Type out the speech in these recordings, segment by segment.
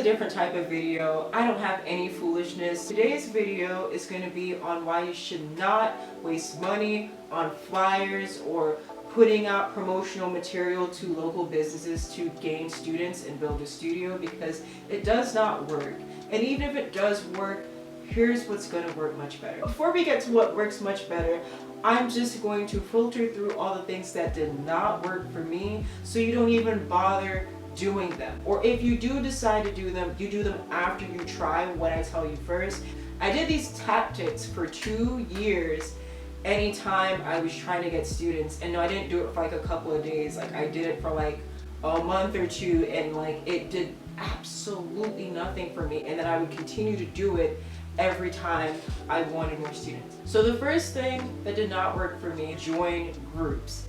different type of video. I don't have any foolishness. Today's video is going to be on why you should not waste money on flyers or putting out promotional material to local businesses to gain students and build a studio, because it does not work. And even if it does work, here's what's going to work much better. Before we get to what works much better, I'm just going to filter through all the things that did not work for me, so you don't even bother doing them. Or if you do decide to do them, you do them after you try what I tell you first. I did these tactics for 2 years anytime I was trying to get students, and no, I didn't do it for like a couple of days. Like, I did it for like a month or two, and like it did absolutely nothing for me, and then I would continue to do it every time I wanted more students. So the first thing that did not work for me, join groups.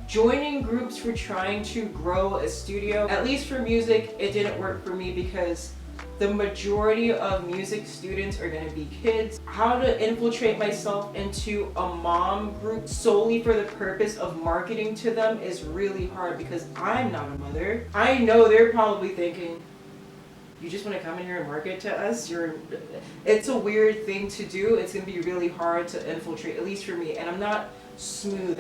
Joining groups for trying to grow a studio, at least for music, it didn't work for me because the majority of music students are going to be kids. How to infiltrate myself into a mom group solely for the purpose of marketing to them is really hard, because I'm not a mother. I know they're probably thinking, you just want to come in here and market to us? It's a weird thing to do. It's going to be really hard to infiltrate, at least for me. And I'm not smooth.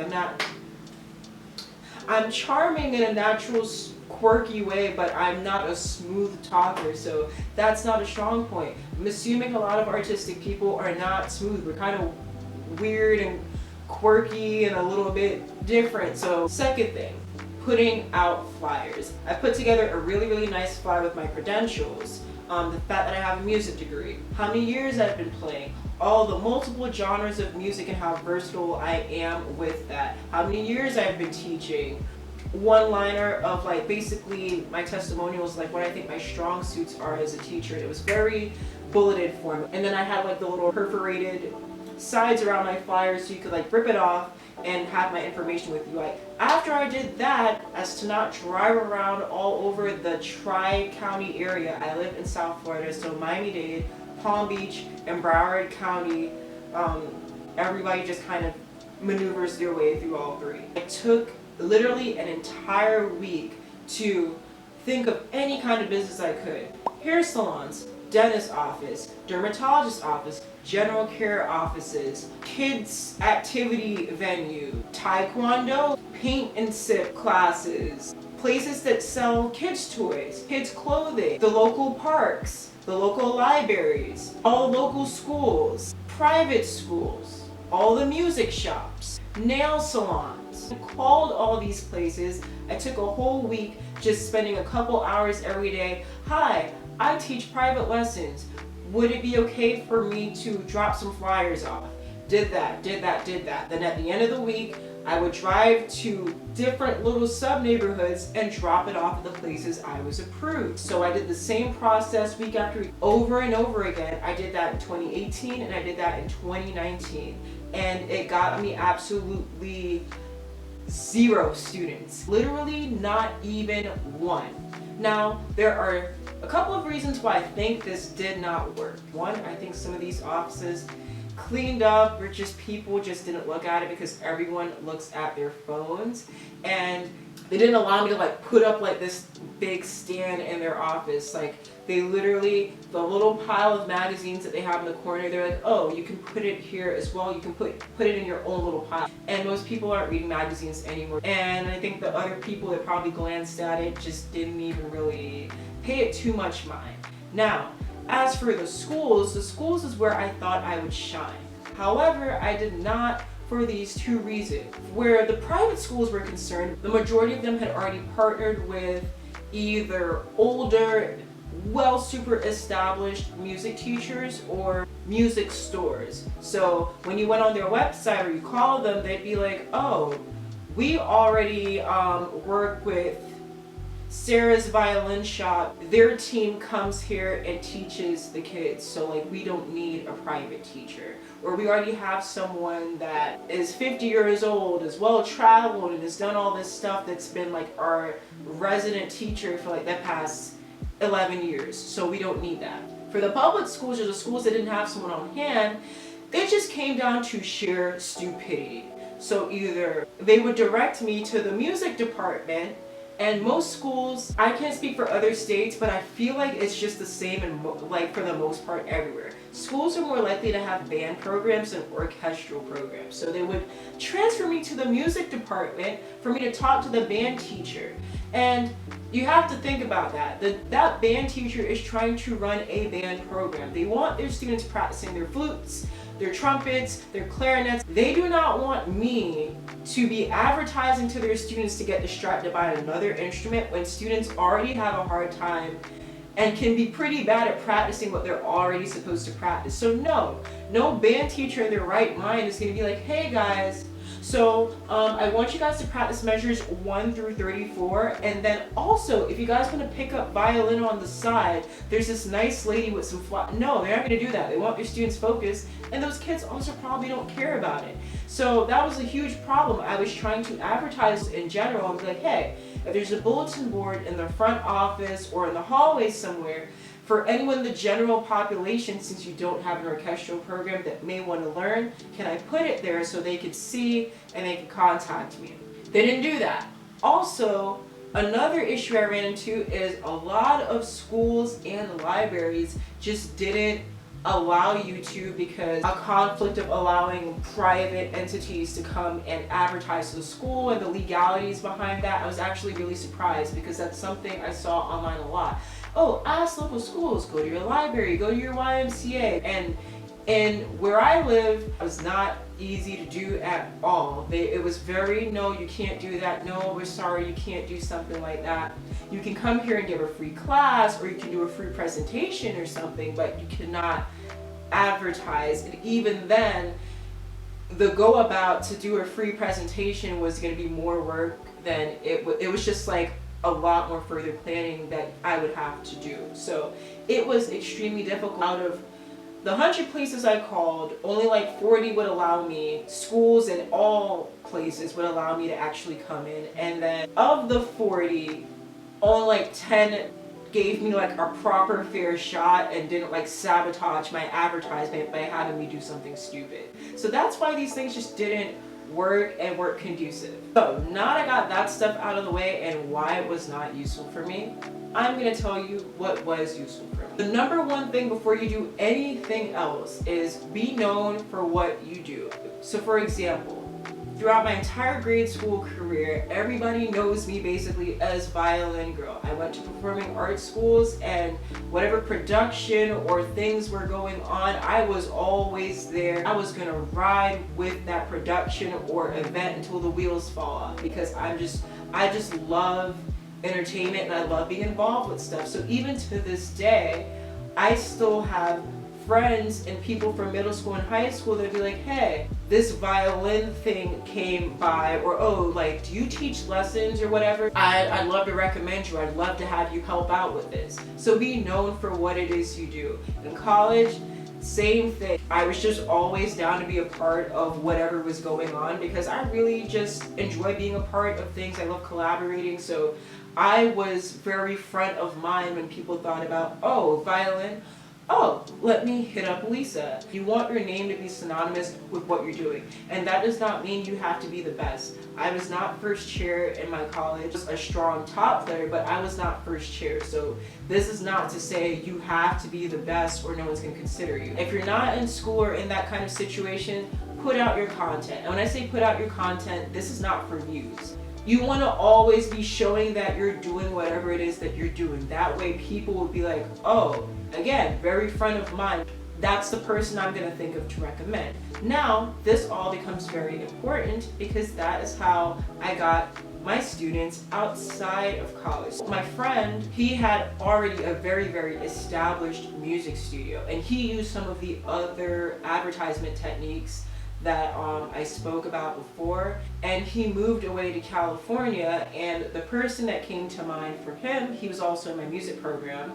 I'm charming in a natural, quirky way, but I'm not a smooth talker, so that's not a strong point. I'm assuming a lot of artistic people are not smooth. We're kind of weird and quirky and a little bit different. So second thing, putting out flyers. I put together a really nice flyer with my credentials, the fact that I have a music degree, how many years I've been playing, all the multiple genres of music and how versatile I am with that, how many years I've been teaching, one-liner of like basically my testimonials, like what I think my strong suits are as a teacher. It was very bulleted form, and then I had like the little perforated sides around my flyers so you could like rip it off and have my information with you. After I did that, as to not drive around all over the Tri-County area, I live in South Florida, so Miami-Dade, Palm Beach, and Broward County, everybody just kind of maneuvers their way through all three. It took literally an entire week to think of any kind of business I could. Hair salons, dentist office, dermatologist office, general care offices, kids activity venue, taekwondo, paint and sip classes, places that sell kids toys, kids clothing, the local parks, the local libraries, all local schools, private schools, all the music shops, nail salons. I called all these places. I took a whole week just spending a couple hours every day. Hi, I teach private lessons. Would it be okay for me to drop some flyers off? Did that. Then at the end of the week, I would drive to different little sub-neighborhoods and drop it off at the places I was approved. So I did the same process week after week, over and over again. I did that in 2018 and I did that in 2019. And it got me absolutely 0 students. Literally not even one. Now, there are a couple of reasons why I think this did not work. One, I think some of these offices cleaned up, or just people just didn't look at it because everyone looks at their phones, and they didn't allow me to like put up like this big stand in their office. Like, they literally, the little pile of magazines that they have in the corner, they're like, oh, you can put it here as well. You can put it in your own little pile. And most people aren't reading magazines anymore. And I think the other people that probably glanced at it just didn't even really pay it too much mind. Now, as for the schools is where I thought I would shine. However, I did not, for these 2 reasons. Where the private schools were concerned, the majority of them had already partnered with either older, well, super established music teachers or music stores. So when you went on their website or you called them, they'd be like, oh, we already work with Sarah's violin shop. Their team comes here and teaches the kids, so like we don't need a private teacher. Or we already have someone that is 50 years old, is well traveled, and has done all this stuff that's been like our resident teacher for like the past 11 years, so we don't need that. For the public schools or the schools that didn't have someone on hand, it just came down to sheer stupidity. So either they would direct me to the music department And most schools, I can't speak for other states, but I feel like it's just the same in like for the most part everywhere. Schools are more likely to have band programs and orchestral programs. So they would transfer me to the music department for me to talk to the band teacher. And you have to think about that. That band teacher is trying to run a band program. They want their students practicing their flutes, their trumpets, their clarinets. They do not want me to be advertising to their students to get distracted by another instrument when students already have a hard time and can be pretty bad at practicing what they're already supposed to practice. So no band teacher in their right mind is going to be like, hey guys, so I want you guys to practice measures 1 through 34, and then also if you guys want to pick up violin on the side, there's this nice lady with some No, they're not going to do that. They want their students focused, and those kids also probably don't care about it. So that was a huge problem. I was trying to advertise in general and be like, hey, if there's a bulletin board in the front office or in the hallway somewhere, for anyone in the general population, since you don't have an orchestral program that may want to learn, can I put it there so they could see and they could contact me? They didn't do that. Also, another issue I ran into is a lot of schools and libraries just didn't allow you to, because a conflict of allowing private entities to come and advertise to the school and the legalities behind that. I was actually really surprised because that's something I saw online a lot. Oh, ask local schools, go to your library, go to your YMCA. And where I live, it was not easy to do at all. It was very, no, you can't do that. No, we're sorry, you can't do something like that. You can come here and give a free class, or you can do a free presentation or something, but you cannot advertise. And even then, the go about to do a free presentation was going to be more work than it was just like a lot more further planning that I would have to do. So it was extremely difficult. Out of the 100 places I called, only like 40 would allow me, schools in all places would allow me to actually come in. And then of the 40, only like 10 gave me like a proper fair shot and didn't like sabotage my advertisement by having me do something stupid. So that's why these things just didn't work and work conducive. So now that I got that stuff out of the way and why it was not useful for me, I'm going to tell you what was useful for me. The number one thing before you do anything else is be known for what you do. So for example, throughout my entire grade school career, everybody knows me basically as Violin Girl. I went to performing arts schools, and whatever production or things were going on, I was always there. I was gonna ride with that production or event until the wheels fall off, because I just love entertainment and I love being involved with stuff. So even to this day, I still have friends and people from middle school and high school that'd be like, hey, this violin thing came by, or oh, like, do you teach lessons or whatever? I'd love to recommend you. I'd love to have you help out with this. So be known for what it is you do. In college, same thing. I was just always down to be a part of whatever was going on because I really just enjoy being a part of things. I love collaborating. So I was very front of mind when people thought about, oh, violin. Oh, let me hit up Lisa. You want your name to be synonymous with what you're doing. And that does not mean you have to be the best. I was not first chair in my college. I was a strong top player, but I was not first chair. So this is not to say you have to be the best or no one's going to consider you. If you're not in school or in that kind of situation, put out your content. And when I say put out your content, this is not for views. You want to always be showing that you're doing whatever it is that you're doing. That way people will be like, oh, again, very front of mind. That's the person I'm going to think of to recommend. Now, this all becomes very important because that is how I got my students outside of college. My friend, he had already a very, very established music studio, and he used some of the other advertisement techniques that I spoke about before, and he moved away to California, and the person that came to mind for him, he was also in my music program.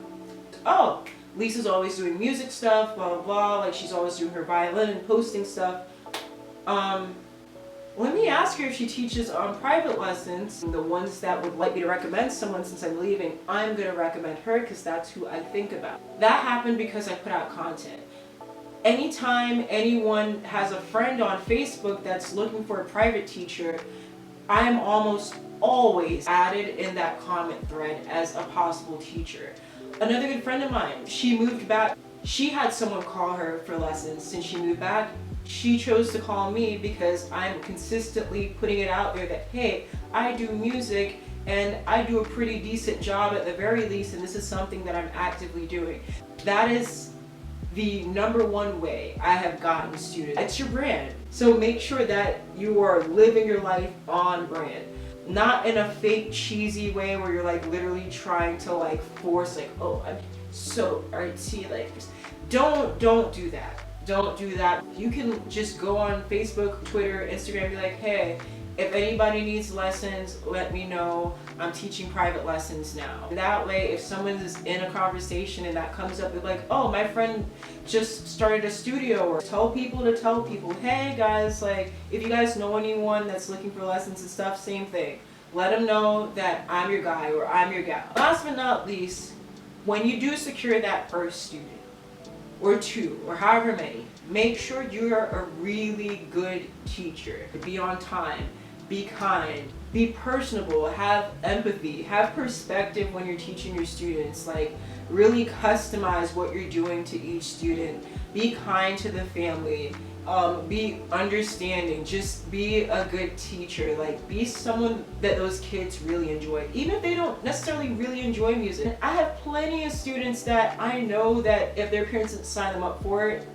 Oh, Lisa's always doing music stuff, blah, blah, blah, like she's always doing her violin and posting stuff. Let me ask her if she teaches private lessons. The ones that would like me to recommend someone since I'm leaving, I'm gonna recommend her because that's who I think about. That happened because I put out content. Anytime anyone has a friend on Facebook that's looking for a private teacher, I'm almost always added in that comment thread as a possible teacher. Another good friend of mine, she moved back. She had someone call her for lessons since she moved back. She chose to call me because I'm consistently putting it out there that, hey, I do music and I do a pretty decent job at the very least, and this is something that I'm actively doing. That is the number one way I have gotten students. It's your brand. So make sure that you are living your life on brand. Not in a fake cheesy way where you're like literally trying to like force like, oh, I'm so artsy, like don't do that. Don't do that. You can just go on Facebook, Twitter, Instagram, and be like, hey, if anybody needs lessons, let me know. I'm teaching private lessons now. And that way, if someone is in a conversation and that comes up, it's like, oh, my friend just started a studio, or tell people, hey guys, like, if you guys know anyone that's looking for lessons and stuff, same thing. Let them know that I'm your guy or I'm your gal. Last but not least, when you do secure that first student, or two, or however many, make sure you are a really good teacher. Be on time, be kind, be personable, have empathy, have perspective when you're teaching your students. Like, really customize what you're doing to each student. Be kind to the family. Be understanding. Just be a good teacher. Like, be someone that those kids really enjoy, even if they don't necessarily really enjoy music. I have plenty of students that I know that if their parents didn't sign them up for it,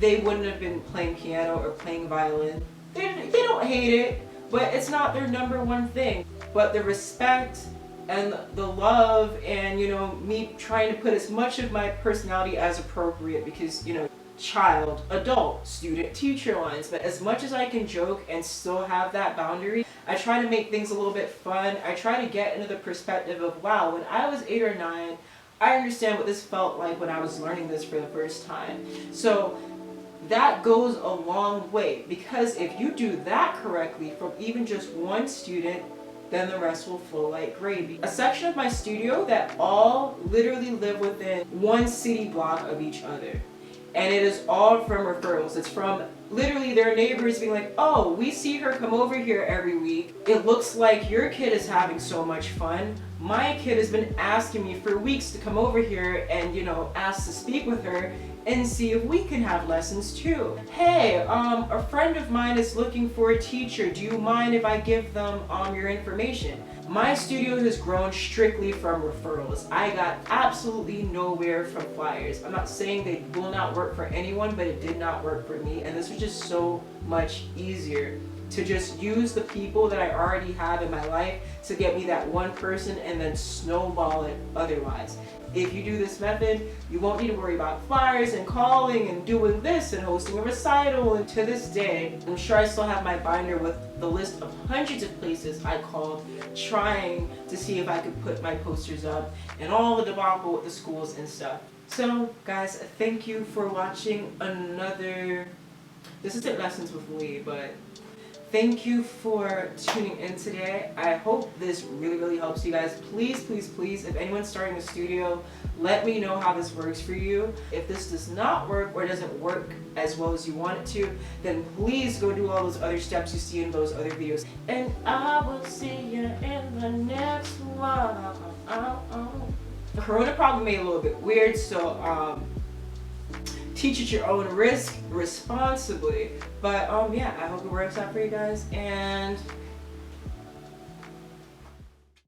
they wouldn't have been playing piano or playing violin. They don't hate it, but it's not their number one thing. But the respect and the love and, you know, me trying to put as much of my personality as appropriate, because, you know, child, adult, student, teacher lines, but as much as I can joke and still have that boundary, I try to make things a little bit fun. I try to get into the perspective of, wow, when I was 8 or 9, I understand what this felt like when I was learning this for the first time. So that goes a long way, because if you do that correctly from even just one student, then the rest will flow like gravy. A section of my studio that all literally live within one city block of each other. And it is all from referrals. It's from literally their neighbors being like, oh, we see her come over here every week. It looks like your kid is having so much fun. My kid has been asking me for weeks to come over here and, you know, ask to speak with her and see if we can have lessons too. Hey, a friend of mine is looking for a teacher. Do you mind if I give them your information? My studio has grown strictly from referrals. I got absolutely nowhere from flyers. I'm not saying they will not work for anyone, but it did not work for me. And this was just so much easier to just use the people that I already have in my life to get me that one person and then snowball it otherwise. If you do this method, you won't need to worry about flyers and calling and doing this and hosting a recital. And to this day, I'm sure I still have my binder with the list of hundreds of places I called trying to see if I could put my posters up and all the debacle with the schools and stuff. So guys, thank you for watching another, this isn't Lessons with Lee, but thank you for tuning in today. I hope this really helps you guys. Please, if anyone's starting a studio, let me know how this works for you. If this does not work or doesn't work as well as you want it to, then please go do all those other steps you see in those other videos. And I will see you in the next one. The corona problem made it a little bit weird, so teach at your own risk, responsibly. But yeah, I hope it works out for you guys, and